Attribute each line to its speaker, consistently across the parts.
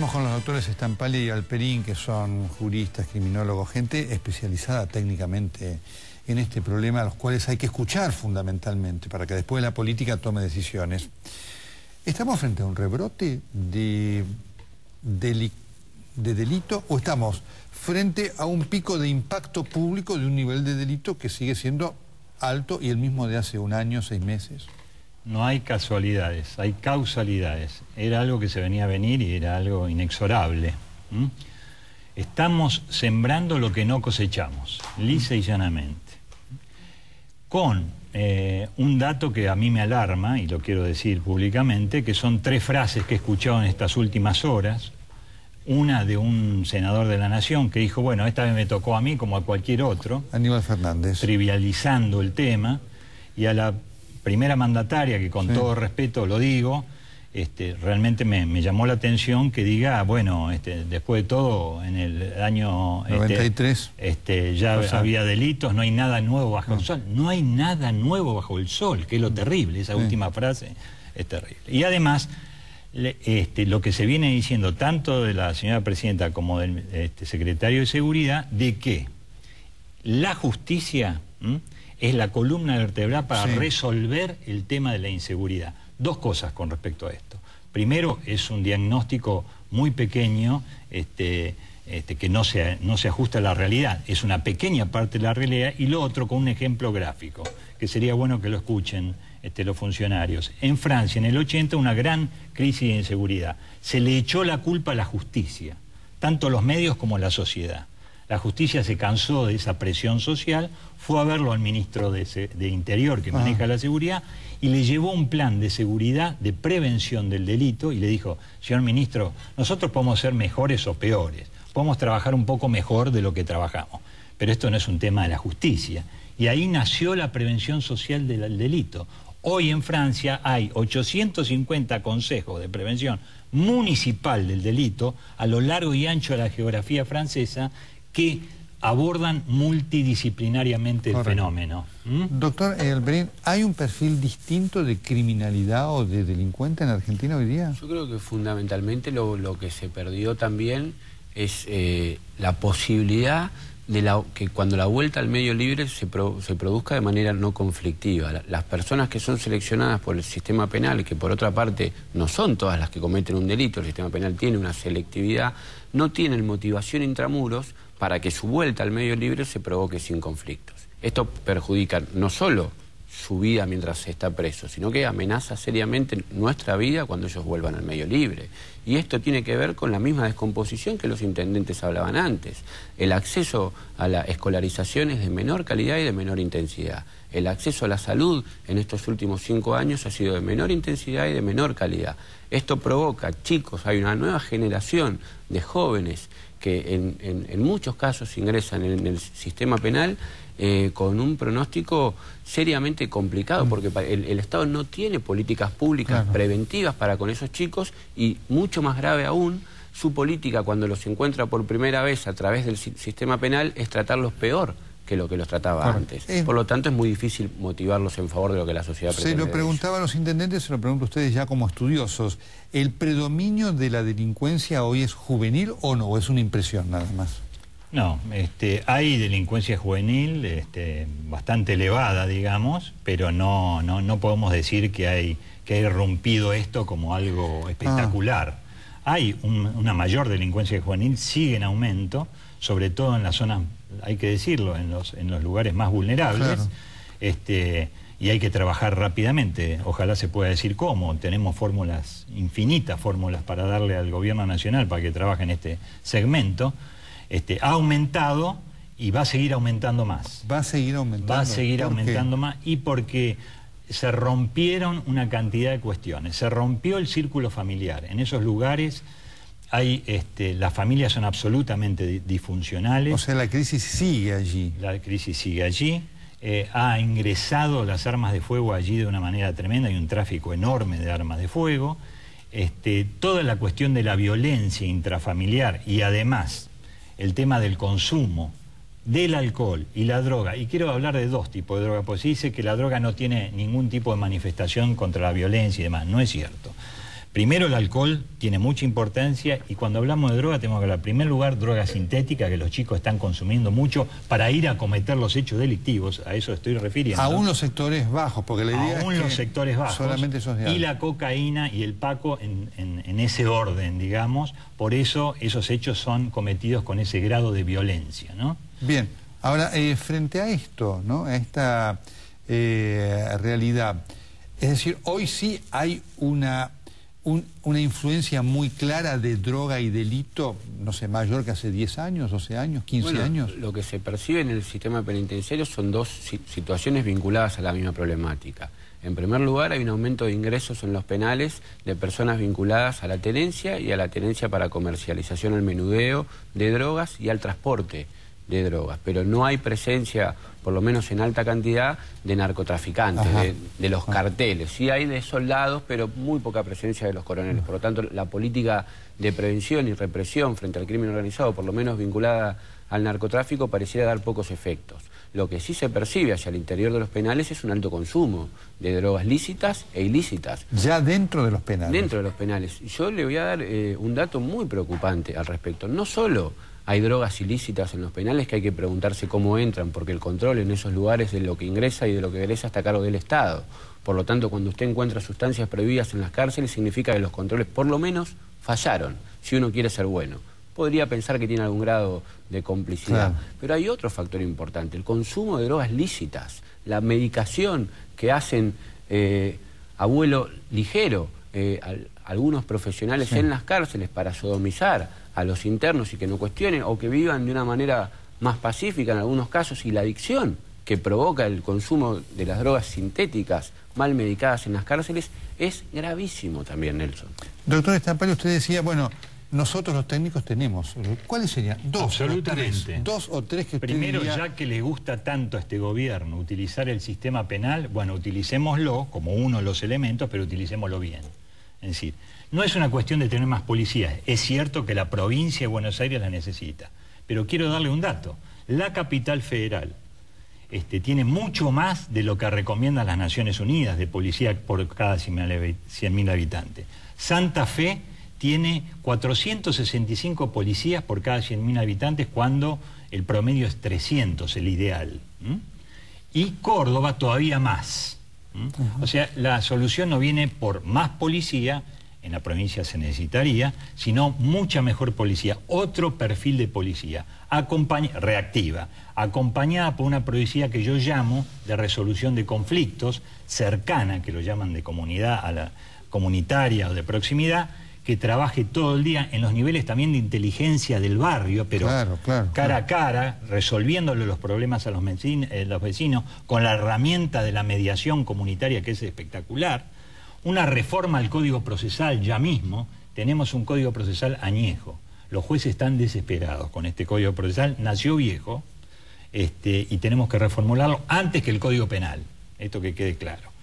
Speaker 1: Estamos con los doctores Stampali y Galperín, que son juristas, criminólogos, gente especializada técnicamente en este problema, a los cuales hay que escuchar fundamentalmente para que después la política tome decisiones. ¿Estamos frente a un rebrote de delito o estamos frente a un pico de impacto público de un nivel de delito que sigue siendo alto y el mismo de hace un año, 6 meses?
Speaker 2: No hay casualidades, hay causalidades. Era algo que se venía a venir y era algo inexorable. Estamos sembrando lo que no cosechamos, lisa y llanamente. Con un dato que a mí me alarma, y lo quiero decir públicamente, que son 3 frases que he escuchado en estas últimas horas. Una de un senador de la Nación que dijo, bueno, esta vez me tocó a mí como a cualquier otro. Aníbal Fernández. Trivializando el tema. Y a la primera mandataria, que con todo respeto lo digo, realmente me llamó la atención que diga, bueno, después de todo, en el año
Speaker 1: 93
Speaker 2: ya había delitos, no hay nada nuevo bajo el sol. No hay nada nuevo bajo el sol, que es lo terrible. Esa última frase es terrible. Y además, lo que se viene diciendo tanto de la señora presidenta como del secretario de Seguridad, de que la justicia es la columna vertebral para resolver el tema de la inseguridad. 2 cosas con respecto a esto. Primero, es un diagnóstico muy pequeño que no se ajusta a la realidad. Es una pequeña parte de la realidad. Y lo otro, con un ejemplo gráfico, que sería bueno que lo escuchen los funcionarios. En Francia, en el 80, una gran crisis de inseguridad. Se le echó la culpa a la justicia, tanto los medios como la sociedad. La justicia se cansó de esa presión social, fue a verlo al ministro de Interior, que maneja la seguridad, y le llevó un plan de seguridad, de prevención del delito, y le dijo, señor ministro, nosotros podemos ser mejores o peores, podemos trabajar un poco mejor de lo que trabajamos, pero esto no es un tema de la justicia. Y ahí nació la prevención social del delito. Hoy en Francia hay 850 consejos de prevención municipal del delito a lo largo y ancho de la geografía francesa que abordan multidisciplinariamente el fenómeno.
Speaker 1: Doctor Galperín, ¿hay un perfil distinto de criminalidad o de delincuente en Argentina hoy día?
Speaker 3: Yo creo que fundamentalmente lo que se perdió también es la posibilidad de que cuando la vuelta al medio libre se produzca de manera no conflictiva. Las personas que son seleccionadas por el sistema penal, que por otra parte no son todas las que cometen un delito, el sistema penal tiene una selectividad, no tienen motivación intramuros para que su vuelta al medio libre se provoque sin conflictos. Esto perjudica no solo su vida mientras se está preso, sino que amenaza seriamente nuestra vida cuando ellos vuelvan al medio libre. Y esto tiene que ver con la misma descomposición que los intendentes hablaban antes. El acceso a la escolarización es de menor calidad y de menor intensidad. El acceso a la salud en estos últimos 5 años ha sido de menor intensidad y de menor calidad. Esto provoca, chicos, hay una nueva generación de jóvenes que en muchos casos ingresan en el sistema penal con un pronóstico seriamente complicado, porque el Estado no tiene políticas públicas preventivas para con esos chicos, y mucho más grave aún, su política cuando los encuentra por primera vez a través del sistema penal es tratarlos peor que lo que los trataba antes. Por lo tanto, es muy difícil motivarlos en favor de lo que la sociedad pretende.
Speaker 1: Se lo preguntaba a los intendentes, se lo pregunto a ustedes ya como estudiosos. ¿El predominio de la delincuencia hoy es juvenil o no? ¿O es una impresión nada más?
Speaker 2: No, hay delincuencia juvenil bastante elevada, digamos, pero no podemos decir que hay irrumpido esto como algo espectacular. Hay una mayor delincuencia juvenil, sigue en aumento, sobre todo en las zonas, hay que decirlo, en los lugares más vulnerables, y hay que trabajar rápidamente. Ojalá se pueda decir cómo. Tenemos fórmulas, infinitas fórmulas para darle al gobierno nacional para que trabaje en este segmento. Ha aumentado y va a seguir aumentando más.
Speaker 1: Va a seguir aumentando.
Speaker 2: Va a seguir aumentando más, y porque se rompieron una cantidad de cuestiones. Se rompió el círculo familiar. En esos lugares las familias son absolutamente disfuncionales.
Speaker 1: O sea, la crisis sigue allí.
Speaker 2: La crisis sigue allí. Ha ingresado las armas de fuego allí de una manera tremenda. Hay un tráfico enorme de armas de fuego. Toda la cuestión de la violencia intrafamiliar y además el tema del consumo del alcohol y la droga, y quiero hablar de 2 tipos de droga, porque se dice que la droga no tiene ningún tipo de manifestación contra la violencia y demás, no es cierto. Primero, el alcohol tiene mucha importancia, y cuando hablamos de droga tenemos que hablar, en primer lugar, droga sintética, que los chicos están consumiendo mucho para ir a cometer los hechos delictivos, a eso estoy refiriendo.
Speaker 1: Aún los sectores bajos, porque la idea
Speaker 2: aún
Speaker 1: es que
Speaker 2: los sectores bajos,
Speaker 1: solamente esos de
Speaker 2: y la cocaína y el paco en ese orden, digamos, por eso esos hechos son cometidos con ese grado de violencia, ¿no?
Speaker 1: Bien, ahora, frente a esto, ¿no?, a esta realidad, es decir, hoy sí hay una influencia muy clara de droga y delito, no sé, mayor que hace 10 años, 12 años, 15 años.
Speaker 3: Lo que se percibe en el sistema penitenciario son dos situaciones vinculadas a la misma problemática. En primer lugar, hay un aumento de ingresos en los penales de personas vinculadas a la tenencia y a la tenencia para comercialización, al menudeo de drogas y al transporte de drogas, pero no hay presencia, por lo menos en alta cantidad, de narcotraficantes, de los carteles. Sí hay de soldados, pero muy poca presencia de los coroneles. Por lo tanto, la política de prevención y represión frente al crimen organizado, por lo menos vinculada al narcotráfico, pareciera dar pocos efectos. Lo que sí se percibe hacia el interior de los penales es un alto consumo de drogas lícitas e ilícitas.
Speaker 1: Ya dentro de los penales.
Speaker 3: Dentro de los penales. Yo le voy a dar un dato muy preocupante al respecto. No solo hay drogas ilícitas en los penales, que hay que preguntarse cómo entran, porque el control en esos lugares de lo que ingresa y de lo que egresa está a cargo del Estado. Por lo tanto, cuando usted encuentra sustancias prohibidas en las cárceles, significa que los controles por lo menos fallaron, si uno quiere ser bueno. Podría pensar que tiene algún grado de complicidad. Claro. Pero hay otro factor importante, el consumo de drogas lícitas, la medicación que hacen a vuelo ligero algunos profesionales en las cárceles para sodomizar a los internos y que no cuestionen o que vivan de una manera más pacífica en algunos casos, y la adicción que provoca el consumo de las drogas sintéticas mal medicadas en las cárceles es gravísimo también, Nelson.
Speaker 1: Doctor Estampari, usted decía, bueno, nosotros los técnicos tenemos, ¿cuáles serían?
Speaker 2: Absolutamente.
Speaker 1: Dos o tres que usted
Speaker 2: Primero,
Speaker 1: diría...
Speaker 2: ya que le gusta tanto a este gobierno utilizar el sistema penal, bueno, utilicémoslo como uno de los elementos, pero utilicémoslo bien. Es decir, no es una cuestión de tener más policías. Es cierto que la provincia de Buenos Aires la necesita, pero quiero darle un dato. La capital federal tiene mucho más de lo que recomiendan las Naciones Unidas de policía por cada 100.000 habitantes. Santa Fe tiene 465 policías por cada 100.000 habitantes, cuando el promedio es 300, el ideal. Y Córdoba todavía más. O sea, la solución no viene por más policía, en la provincia se necesitaría, sino mucha mejor policía, otro perfil de policía, reactiva, acompañada por una policía que yo llamo de resolución de conflictos, cercana, que lo llaman de comunidad a la comunitaria o de proximidad, que trabaje todo el día en los niveles también de inteligencia del barrio, pero cara a cara, resolviéndole los problemas a los vecinos, con la herramienta de la mediación comunitaria, que es espectacular. Una reforma al Código Procesal ya mismo. Tenemos un Código Procesal añejo. Los jueces están desesperados con este Código Procesal. Nació viejo y tenemos que reformularlo antes que el Código Penal. Esto que quede claro.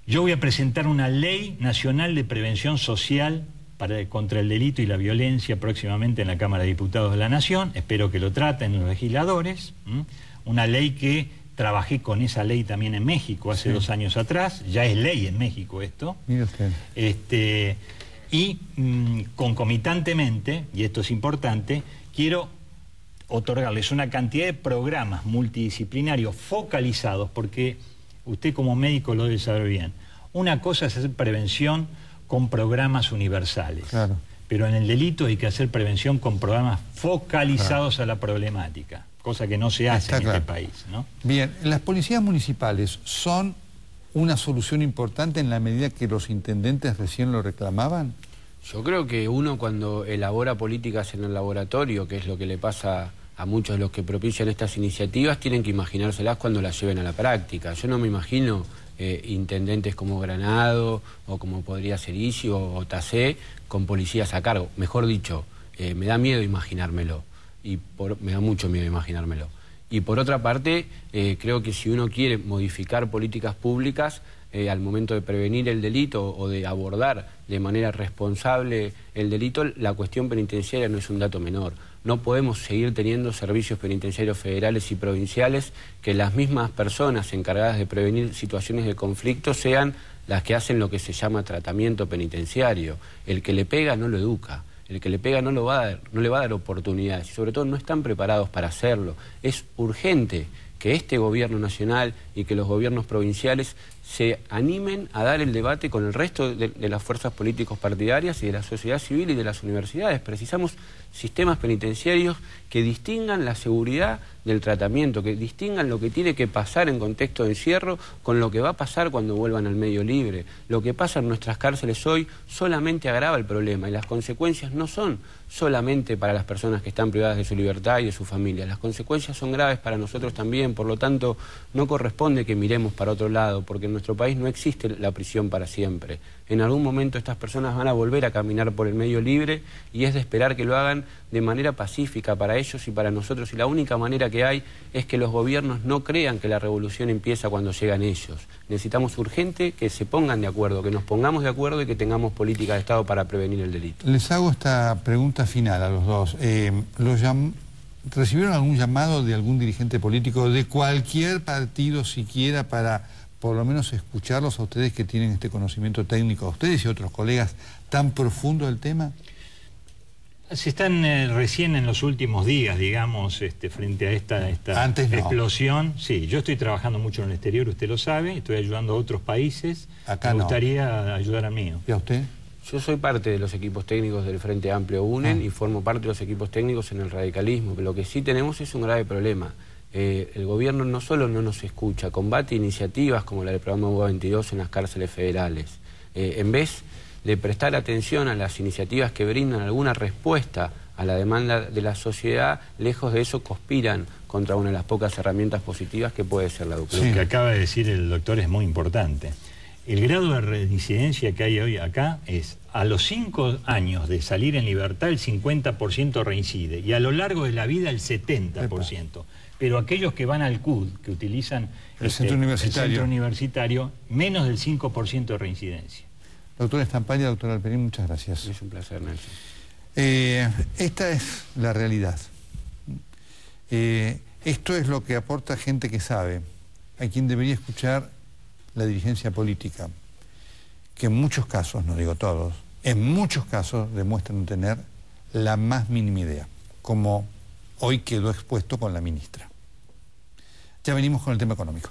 Speaker 2: Yo voy a presentar una ley nacional de prevención social contra el delito y la violencia próximamente en la Cámara de Diputados de la Nación. Espero que lo traten los legisladores. Una ley que trabajé con esa ley también en México hace 2 años atrás. Ya es ley en México esto.
Speaker 1: Mire usted.
Speaker 2: Y concomitantemente, y esto es importante, quiero otorgarles una cantidad de programas multidisciplinarios focalizados, porque usted como médico lo debe saber bien. Una cosa es hacer prevención con programas universales, pero en el delito hay que hacer prevención con programas focalizados a la problemática, cosa que no se hace en este país, ¿no?
Speaker 1: Bien, ¿las policías municipales son una solución importante en la medida que los intendentes recién lo reclamaban?
Speaker 3: Yo creo que uno, cuando elabora políticas en el laboratorio, que es lo que le pasa a muchos de los que propician estas iniciativas, tienen que imaginárselas cuando las lleven a la práctica. Yo no me imagino intendentes como Granado o como podría ser Isi o Tacé con policías a cargo. Mejor dicho, me da miedo imaginármelo, me da mucho miedo imaginármelo. Y por otra parte, creo que si uno quiere modificar políticas públicas al momento de prevenir el delito o de abordar de manera responsable el delito, la cuestión penitenciaria no es un dato menor. No podemos seguir teniendo servicios penitenciarios federales y provinciales que las mismas personas encargadas de prevenir situaciones de conflicto sean las que hacen lo que se llama tratamiento penitenciario. El que le pega no lo educa. El que le pega no le va a dar oportunidades y sobre todo no están preparados para hacerlo. Es urgente que este gobierno nacional y que los gobiernos provinciales se animen a dar el debate con el resto de las fuerzas políticos partidarias y de la sociedad civil y de las universidades. Precisamos sistemas penitenciarios que distingan la seguridad del tratamiento, que distingan lo que tiene que pasar en contexto de encierro con lo que va a pasar cuando vuelvan al medio libre. Lo que pasa en nuestras cárceles hoy solamente agrava el problema y las consecuencias no son solamente para las personas que están privadas de su libertad y de su familia. Las consecuencias son graves para nosotros también, por lo tanto no corresponde que miremos para otro lado, porque en nuestro país no existe la prisión para siempre. En algún momento estas personas van a volver a caminar por el medio libre y es de esperar que lo hagan de manera pacífica para ellos y para nosotros, y la única manera que hay es que los gobiernos no crean que la revolución empieza cuando llegan ellos. Necesitamos urgente que se pongan de acuerdo, que nos pongamos de acuerdo y que tengamos política de Estado para prevenir el delito.
Speaker 1: Les hago esta pregunta final a los dos. ¿Recibieron algún llamado de algún dirigente político de cualquier partido siquiera para por lo menos escucharlos a ustedes que tienen este conocimiento técnico, a ustedes y otros colegas, tan profundo del tema?
Speaker 2: Se están recién en los últimos días, digamos, frente a esta explosión. Sí, yo estoy trabajando mucho en el exterior, usted lo sabe, estoy ayudando a otros países.
Speaker 1: Acá
Speaker 2: me gustaría ayudar al mío.
Speaker 1: ¿Y a usted?
Speaker 3: Yo soy parte de los equipos técnicos del Frente Amplio UNEN y formo parte de los equipos técnicos en el radicalismo. Pero lo que sí tenemos es un grave problema. El gobierno no solo no nos escucha, combate iniciativas como la del programa UBA 22 en las cárceles federales. En vez de prestar atención a las iniciativas que brindan alguna respuesta a la demanda de la sociedad, lejos de eso conspiran contra una de las pocas herramientas positivas que puede ser la educación.
Speaker 2: Lo que acaba de decir el doctor es muy importante. El grado de reincidencia que hay hoy acá es, a los 5 años de salir en libertad el 50% reincide y a lo largo de la vida el 70%. Pero aquellos que van al CUD, que utilizan
Speaker 1: el centro
Speaker 2: universitario, menos del 5% de reincidencia.
Speaker 1: Doctor Estampalla, doctor Alperín, muchas gracias.
Speaker 3: Es un placer, Nelson.
Speaker 1: Esta es la realidad. Esto es lo que aporta gente que sabe, a quien debería escuchar la dirigencia política, que en muchos casos, no digo todos, en muchos casos demuestran no tener la más mínima idea, como hoy quedó expuesto con la ministra. Ya venimos con el tema económico.